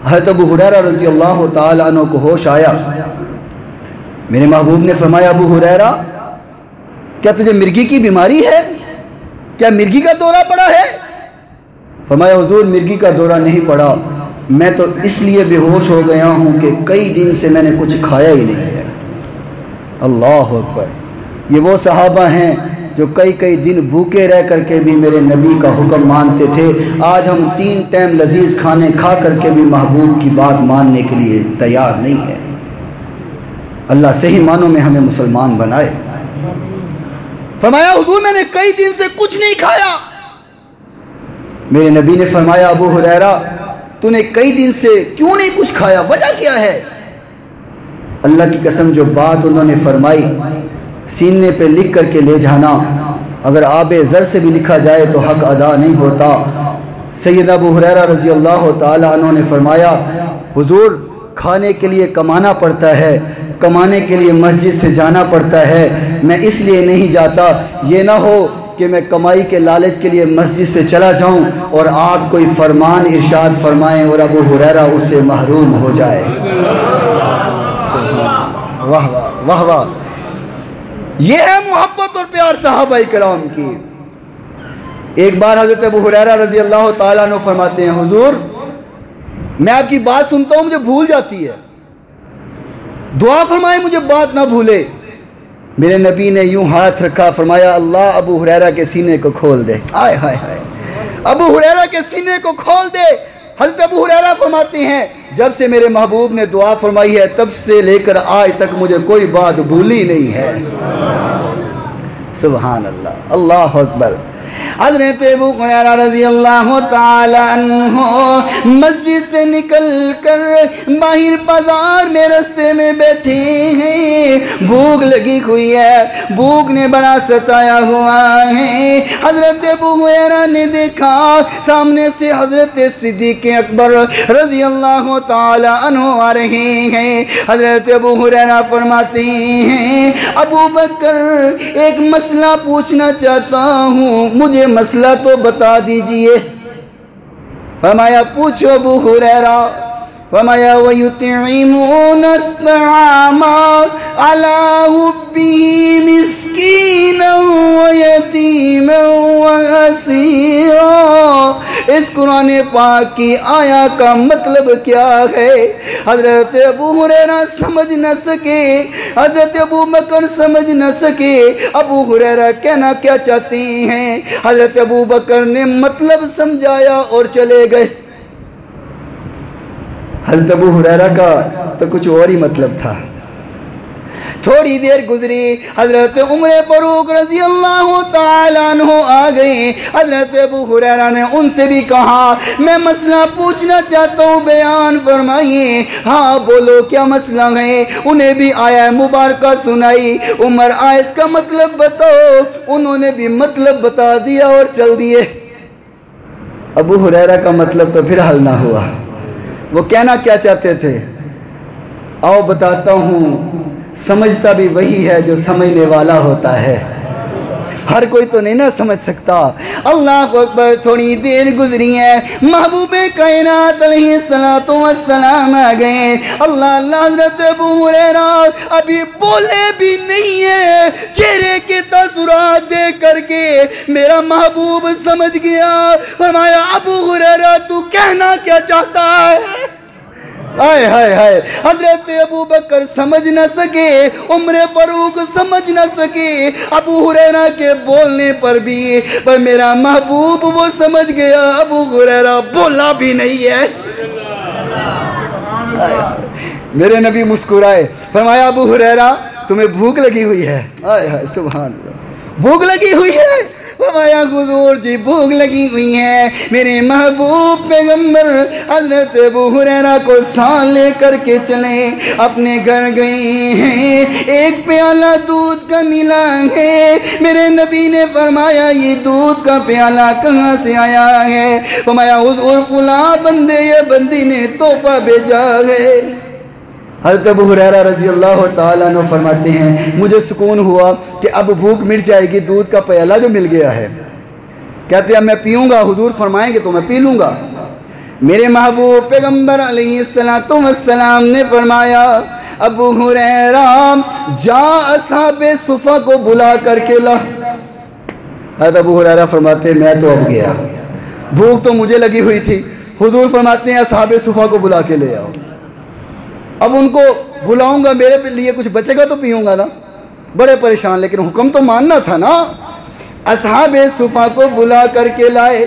حضرت ابو ہریرہ رضی اللہ تعالی عنہ کو ہوش آیا۔ میرے محبوب نے فرمایا ابو ہریرہ کیا تجھے مرگی کی بیماری ہے؟ کیا مرگی کا دورہ پڑا ہے؟ فرمایا حضور مرگی کا دورہ نہیں پڑا، میں تو اس لیے بے ہوش ہو گیا ہوں کہ کئی دن سے میں نے کچھ کھایا ہی نہیں ہے۔ اللہ اکبر، یہ وہ صحابہ ہیں جو کئی دن بھوکے رہ کر کے بھی میرے نبی کا حکم مانتے تھے۔ آج ہم 3 ٹائم لذیذ کھانے کھا کر کے بھی محبوب کی بات ماننے کے لیے تیار نہیں ہے۔ اللہ صحیح معنوں میں ہمیں مسلمان بنائے۔ فرمایا حضور میں نے کئی دن سے کچھ نہیں کھایا۔ میرے نبی نے فرمایا ابو ہریرہ تو نے کئی دن سے کیوں نہیں کچھ کھایا، وجہ کیا ہے؟ اللہ کی قسم جو بات انہوں نے فرمائی سینے پہ لکھ کر کے لے جانا، اگر آب زر سے بھی لکھا جائے تو حق ادا نہیں ہوتا۔ سیدنا ابو ہریرہ رضی اللہ تعالی عنہ نے فرمایا حضور کھانے کے لیے کمانا پڑتا ہے، کمانے کے لیے مسجد سے جانا پڑتا ہے، میں اس لیے نہیں جاتا، یہ نہ ہو کہ میں کمائی کے لالچ کے لیے مسجد سے چلا جاؤں اور آپ کوئی فرمان ارشاد فرمائیں اور ابو ہریرہ اس سے محروم ہو جائے۔ واہ واہ واہ واہ، یہ ہے محبت اور پیار صحابہ کرام کی۔ ایک بار حضرت ابو ہریرہ رضی اللہ تعالیٰ عنہ فرماتے ہیں حضور میں آپ کی بات سنتا ہوں مجھے بھول جاتی ہے، دعا فرمائے مجھے بات نہ بھولے۔ میرے نبی نے یوں ہاتھ رکھا، فرمایا اللہ ابو ہریرہ کے سینے کو کھول دے۔ آئے ہائے ہائے، ابو ہریرہ کے سینے کو کھول دے۔ حضرت ابو ہریرہ فرماتے ہیں جب سے میرے محبوب نے دعا فرمائی ہے تب سے لے کر آج تک مجھے کوئی بات بھولی نہیں ہے۔ سبحان اللہ، اللہ اکبر۔ حضرت ابو ہریرہ رضی اللہ تعالی عنہ مسجد سے نکل کر باہر بازار میں رستے میں بیٹھے ہیں، بھوک لگی ہوئی ہے، بھوک نے بڑا ستایا ہوا ہے۔ حضرت ابو ہریرہ نے دیکھا سامنے سے حضرت صدیق اکبر رضی اللہ تعالی عنہ آ رہے ہیں۔ حضرت ابو ہریرہ فرماتے ہیں ابو بکر ایک مسئلہ پوچھنا چاہتا ہوں، مجھے مسئلہ تو بتا دیجئے۔ فرمایا پوچھو ابو ہریرہ۔ فرمایا وَيُطْعِمُونَ الطَّعَامَ عَلَىٰ حُبِّهِ مِسْكِينًا وَيَتِيمًا وَأَسِيرًا۔ اس قرآن پاک کی آیا کا مطلب کیا ہے؟ حضرت ابو ہریرہ سمجھ نہ سکے، حضرت ابو بکر سمجھ نہ سکے ابو ہریرہ کہنا کیا چاہتے ہیں۔ حضرت ابو بکر نے مطلب سمجھایا اور چلے گئے۔ حضرت ابو ہریرہ کا تو کچھ اور ہی مطلب تھا۔ تھوڑی دیر گزری، حضرت عمر فاروق رضی اللہ تعالیٰ عنہ آ گئے۔ حضرت ابو ہریرہ نے ان سے بھی کہا میں مسئلہ پوچھنا چاہتا ہوں، بیان فرمائیے۔ ہاں بولو کیا مسئلہ ہے؟ انہیں بھی آیت مبارکہ سنائی۔ عمر آیت کا مطلب بتاؤ، انہوں نے بھی مطلب بتا دیا اور چل دیے۔ ابو ہریرہ کا مطلب تو پھر حل نہ ہوا۔ وہ کہنا کیا چاہتے تھے؟ آؤ بتاتا ہوں، سمجھتا بھی وہی ہے جو سمجھنے والا ہوتا ہے، ہر کوئی تو نہیں نہ سمجھ سکتا۔ اللہ اکبر۔ تھوڑی دیر گزری ہے، محبوب کائنات علیہ السلام آ گئے۔ اللہ حضرت ابو ہریرہ ابھی بولے بھی نہیں ہے، چہرے کے تاثرات دیکھ کر کے میرا محبوب سمجھ گیا۔ فرمایا ابو ہریرہ تو کہنا کیا چاہتا ہے؟ ہائے ہائے ہائے، حضرت ابو بکر سمجھ نہ سکے، عمر فاروق سمجھ نہ سکے ابو ہریرہ کے بولنے پر بھی، پر میرا محبوب وہ سمجھ گیا۔ ابو ہریرہ بولا بھی نہیں ہے۔ میرے نبی مسکرائے، فرمایا ابو ہریرہ تمہیں بھوک لگی ہوئی ہے؟ ہائے ہائے سبحان اللہ، بھوک لگی ہوئی ہے؟ فرمایا حضور جی بھوک لگی ہوئی ہے۔ میرے محبوب پیغمبر حضرت ابو ہریرہ کو ساتھ لے کر کے چلے، اپنے گھر گئے ہیں، ایک پیالہ دودھ کا ملا ہے۔ میرے نبی نے فرمایا یہ دودھ کا پیالہ کہاں سے آیا ہے؟ فرمایا حضور فلاں بندے یا بندی نے تحفہ بھیجا ہے۔ حضرت ابو ہریرہ رضی اللہ تعالیٰ عنہ فرماتے ہیں مجھے سکون ہوا کہ اب بھوک مٹ جائے گی، دودھ کا پیالہ جو مل گیا ہے۔ کہتے ہیں میں پیوں گا، حضور فرمائیں گے تو میں پی لوں گا۔ میرے محبوب پیغمبر علیہ السلام نے فرمایا ابو ہریرہ جا اصحاب صفہ کو بلا کر کے لا۔ حضرت ابو ہریرہ فرماتے ہیں میں تو اب گیا، بھوک تو مجھے لگی ہوئی تھی۔ حضور فرماتے ہیں اصحاب صفہ کو بلا کے لے آؤ۔ اب ان کو بلاؤں گا، میرے لیے کچھ بچے گا تو پیوں گا نا، بڑے پریشان، لیکن حکم تو ماننا تھا نا۔ اصحاب صفہ کو بلا کر کے لائے۔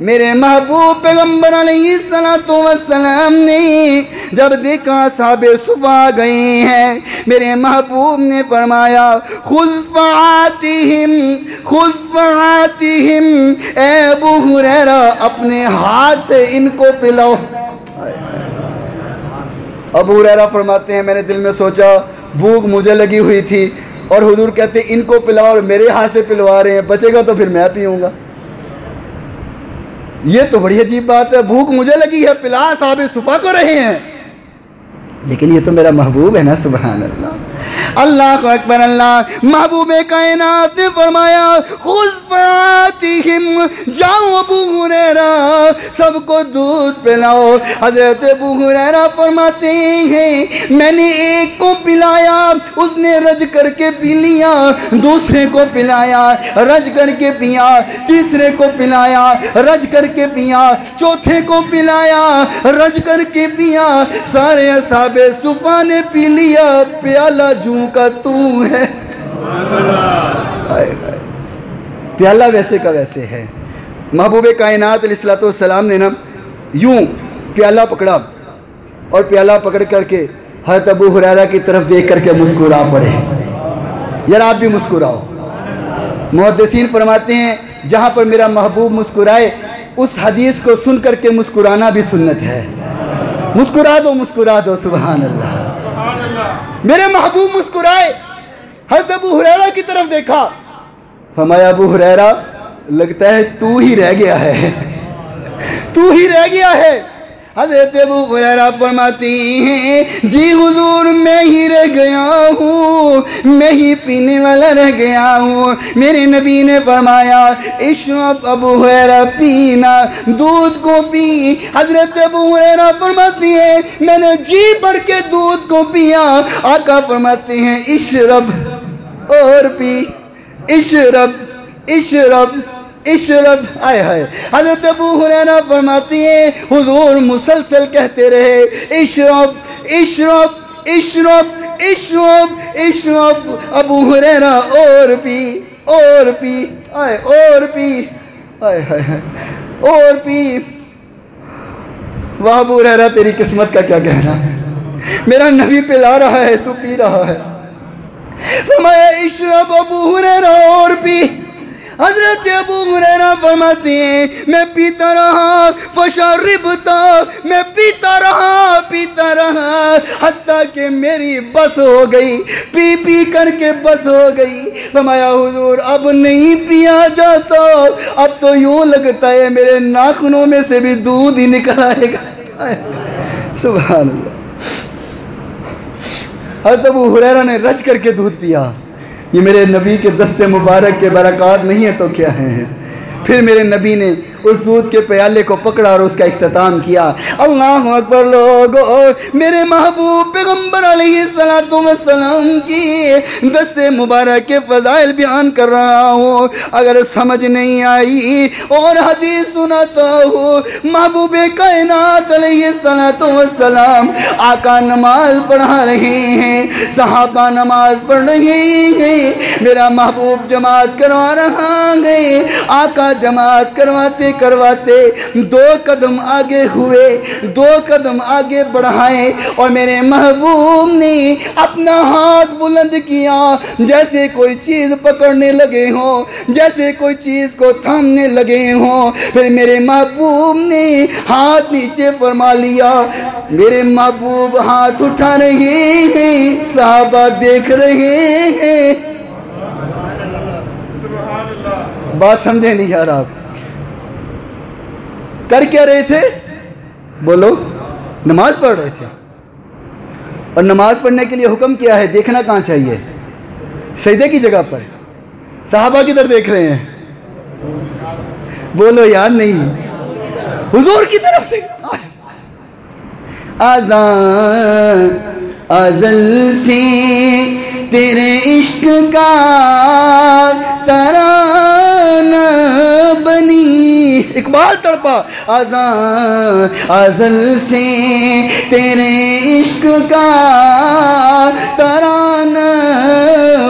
میرے محبوب پیغمبر علیہ السلام نے جب دیکھا اصحاب صفہ گئے ہیں، میرے محبوب نے فرمایا خذ فعاتہم، اے ابو ہریرہ اپنے ہاتھ سے ان کو پلاؤ۔ ابو ہریرہ فرماتے ہیں میں نے دل میں سوچا بھوک مجھے لگی ہوئی تھی اور حضور کہتے ہیں ان کو پلاؤ اور میرے ہاتھ سے پلوا رہے ہیں، بچے گا تو پھر میں پیوں گا۔ یہ تو بڑی عجیب بات ہے، بھوک مجھے لگی ہے، پلا اصحاب صفہ کو رہے ہیں، لیکن یہ تو میرا محبوب ہے نا، سبحان اللہ، اللہ اکبر۔ اللہ محبوب کائنات نے فرمایا خذ فعاتہم، جاؤ ابو ہریرہ سب کو دودھ پلاؤ۔ حضرت ابو ہریرہ فرماتے ہیں میں نے ایک کو پلایا، اس نے رج کر کے پی لیا، دوسرے کو پلایا، رج کر کے پیا، تیسرے کو پلایا، رج کر کے پیا، چوتھے کو پلایا، رج کر کے پیا، سارے اصحاب صفہ نے پی لیا، پیالہ جوں کا تو ہے۔ پیالہ ویسے کا ویسے ہے۔ محبوب کائنات علیہ السلام نے نا یوں پیالہ پکڑا اور پیالہ پکڑ کر کے حضرت ابو ہریرہ کی طرف دیکھ کر کے مسکرا پڑے۔ یار آپ بھی مسکراؤ۔ محدثین فرماتے ہیں جہاں پر میرا محبوب مسکرائے اس حدیث کو سن کر کے مسکرانا بھی سنت ہے۔ مسکرا دو سبحان اللہ۔ میرے محبوب مسکرائے، حضرت ابو ہریرہ کی طرف دیکھا، فرمایا ابو ہریرہ لگتا ہے تو ہی رہ گیا ہے، تو ہی رہ گیا ہے۔ حضرت ابو ہریرہ فرماتی ہیں جی حضور میں ہی رہ گیا ہوں، میں ہی پینے والا رہ گیا ہوں۔ میرے نبی نے فرمایا اشرب ابو ہریرہ، پینا، دودھ کو پی۔ حضرت ابو ہریرہ فرماتی ہیں میں نے جی بھر کے دودھ کو پیا۔ آقا فرماتے ہیں اشرب اور پی، اشرب اشرب اشرب۔ آئے ہائے، حضرت ابو ہریرہ فرماتی ہیں حضور مسلسل کہتے رہے اشرب اشرب اشرب اشرب اشرب۔ ابو ہریرہ اور پی اور پی، آئے اور پی، آئے ہائے اور پی۔ واہ ابو ہریرہ تیری قسمت کا کیا کہنا، میرا نبی پلا رہا ہے تو پی رہا ہے۔ فرمایا اشرب ابو ہریرہ اور پی. حضرت ابو ہریرہ فرماتے ہیں میں پیتا رہا فشربتا، میں پیتا رہا حتیٰ کہ میری بس ہو گئی، پی کر کے بس ہو گئی. فرمایا حضور اب نہیں پیا جاتا، اب تو یوں لگتا ہے میرے ناخنوں میں سے بھی دودھ ہی نکل آئے گا. سبحان اللہ. حضرت ابو ہریرہ نے رج کر کے دودھ پیا. یہ میرے نبی کے دست مبارک کے برکات نہیں ہیں تو کیا ہیں. پھر میرے نبی نے اس دودھ کے پیالے کو پکڑا اور اس کا اختتام کیا. اللہ اکبر لوگو، میرے محبوب پیغمبر علیہ السلام کی دست مبارک کے فضائل بیان کر رہا ہوں. اگر سمجھ نہیں آئی اور حدیث سناتا ہوں، محبوب کائنات علیہ السلام آقا نماز پڑھا رہے ہیں، صحابہ نماز پڑھ رہے ہیں، میرا محبوب جماعت کروا رہا ہے. آقا جماعت کرواتے دو قدم آگے ہوئے، دو قدم آگے بڑھائے اور میرے محبوب نے اپنا ہاتھ بلند کیا جیسے کوئی چیز پکڑنے لگے ہوں، جیسے کوئی چیز کو تھامنے لگے ہوں. پھر میرے محبوب نے ہاتھ نیچے فرما لیا. میرے محبوب ہاتھ اٹھا رہے ہیں، صحابہ دیکھ رہے ہیں. بات سمجھے نہیں یار آپ؟ کر کیا رہے تھے؟ بولو. نماز پڑھ رہے تھے. اور نماز پڑھنے کے لیے حکم کیا ہے؟ دیکھنا کہاں چاہیے؟ سجدے کی جگہ پر. صحابہ کدھر دیکھ رہے ہیں؟ بولو یار. نہیں، حضور کی طرف سے. آزان ازل سے تیرے عشق کا ترانہ بنی. اقبال تڑپا. آزان ازل سے تیرے عشق کا ترانہ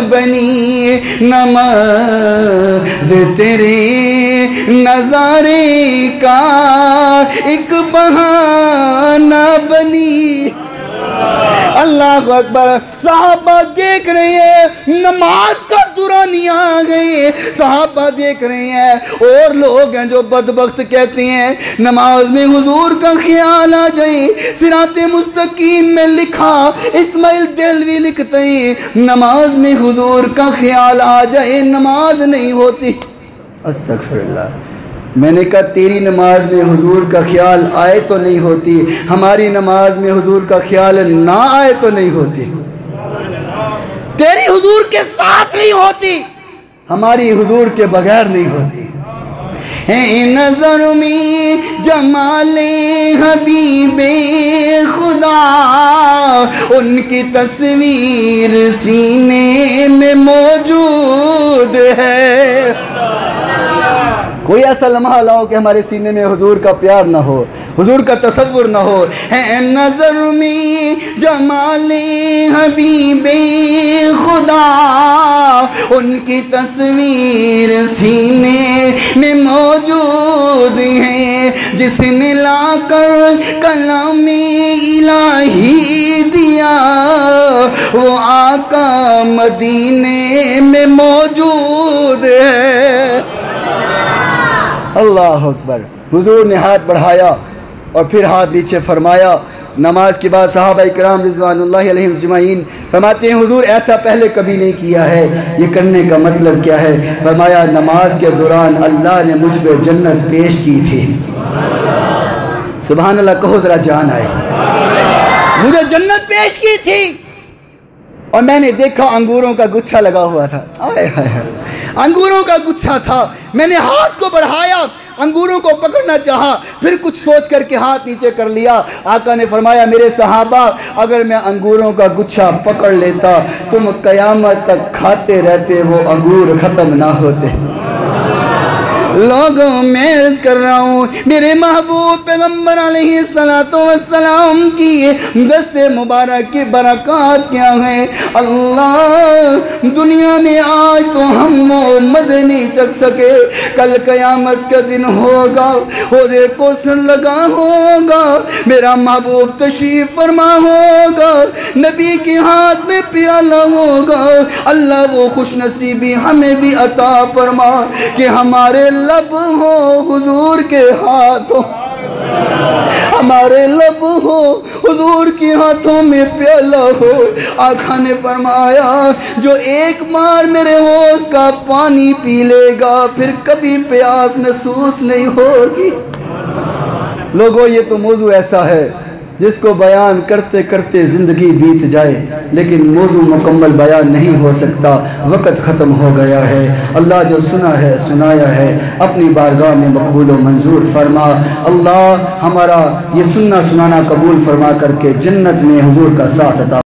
بنی، نماز تیرے نظارے کا ایک بہانہ بنی. اللہ اکبر. صحابہ دیکھ رہے ہیں، نماز کا دورانیہ آ گئے. صحابہ دیکھ رہے ہیں. اور لوگ ہیں جو بدبخت کہتے ہیں نماز میں حضور کا خیال آ جائے. صراط مستقیم میں لکھا، اسماعیل دہلوی لکھتے ہیں نماز میں حضور کا خیال آ جائے نماز نہیں ہوتی. استغفر اللہ. میں نے کہا تیری نماز میں حضور کا خیال آئے تو نہیں ہوتی، ہماری نماز میں حضور کا خیال نہ آئے تو نہیں ہوتی. تیری حضور کے ساتھ نہیں ہوتی، ہماری حضور کے بغیر نہیں ہوتی. ہے نظر میں جمال حبیب خدا، ان کی تصویر سینے میں موجود ہے. کوئی ایسا لمحہ لاؤ کہ ہمارے سینے میں حضور کا پیار نہ ہو، حضور کا تصور نہ ہو. ہے نظر میں جمال حبیب خدا، ان کی تصویر سینے میں موجود ہے. جس نے لا کر کلام الہی دیا، وہ آقا مدینے میں موجود ہے. اللہ اکبر. حضور نے ہاتھ بڑھایا اور پھر ہاتھ نیچے فرمایا. نماز کے بعد صحابہ کرام رضوان اللہ علیہم اجمعین فرماتے ہیں حضور ایسا پہلے کبھی نہیں کیا ہے. یہ کرنے کا مطلب کیا ہے؟ فرمایا نماز کے دوران اللہ نے مجھ پہ جنت پیش کی تھی. سبحان اللہ. کہو ذرا جان آئے. مجھے جنت پیش کی تھی اور میں نے دیکھا انگوروں کا گچھا لگا ہوا تھا. انگوروں کا گچھا تھا. میں نے ہاتھ کو بڑھایا، انگوروں کو پکڑنا چاہا، پھر کچھ سوچ کر کے ہاتھ نیچے کر لیا. آقا نے فرمایا میرے صحابہ اگر میں انگوروں کا گچھا پکڑ لیتا تم قیامت تک کھاتے رہتے، وہ انگور ختم نہ ہوتے. لوگوں میں عرض کر رہا ہوں میرے محبوب پیغمبر علیہ السلام کی دست مبارک کی برکات کیا ہے. اللہ دنیا میں آج تو ہم وہ مزے نہیں چکھ سکے, کل قیامت کا دن ہوگا, حوض کوثر لگا ہوگا, میرا محبوب تشریف فرما ہوگا, نبی کے ہاتھ میں پیالہ ہوگا. اللہ وہ خوش نصیبی ہمیں بھی عطا فرما کہ ہمارے لب ہو حضور کے ہاتھوں, ہمارے لب ہو حضور کے ہاتھوں میں پیالہ ہو. آقا نے فرمایا جو ایک بار میرے حوض کا پانی پی لے گا پھر کبھی پیاس محسوس نہیں ہوگی. لوگوں یہ تو موضوع ایسا ہے جس کو بیان کرتے کرتے زندگی بیت جائے, لیکن موضوع مکمل بیان نہیں ہو سکتا, وقت ختم ہو گیا ہے. اللہ جو سنا ہے سنایا ہے اپنی بارگاہ میں مقبول و منظور فرما. اللہ ہمارا یہ سننا سنانا قبول فرما کر کے جنت میں حضور کا ساتھ عطا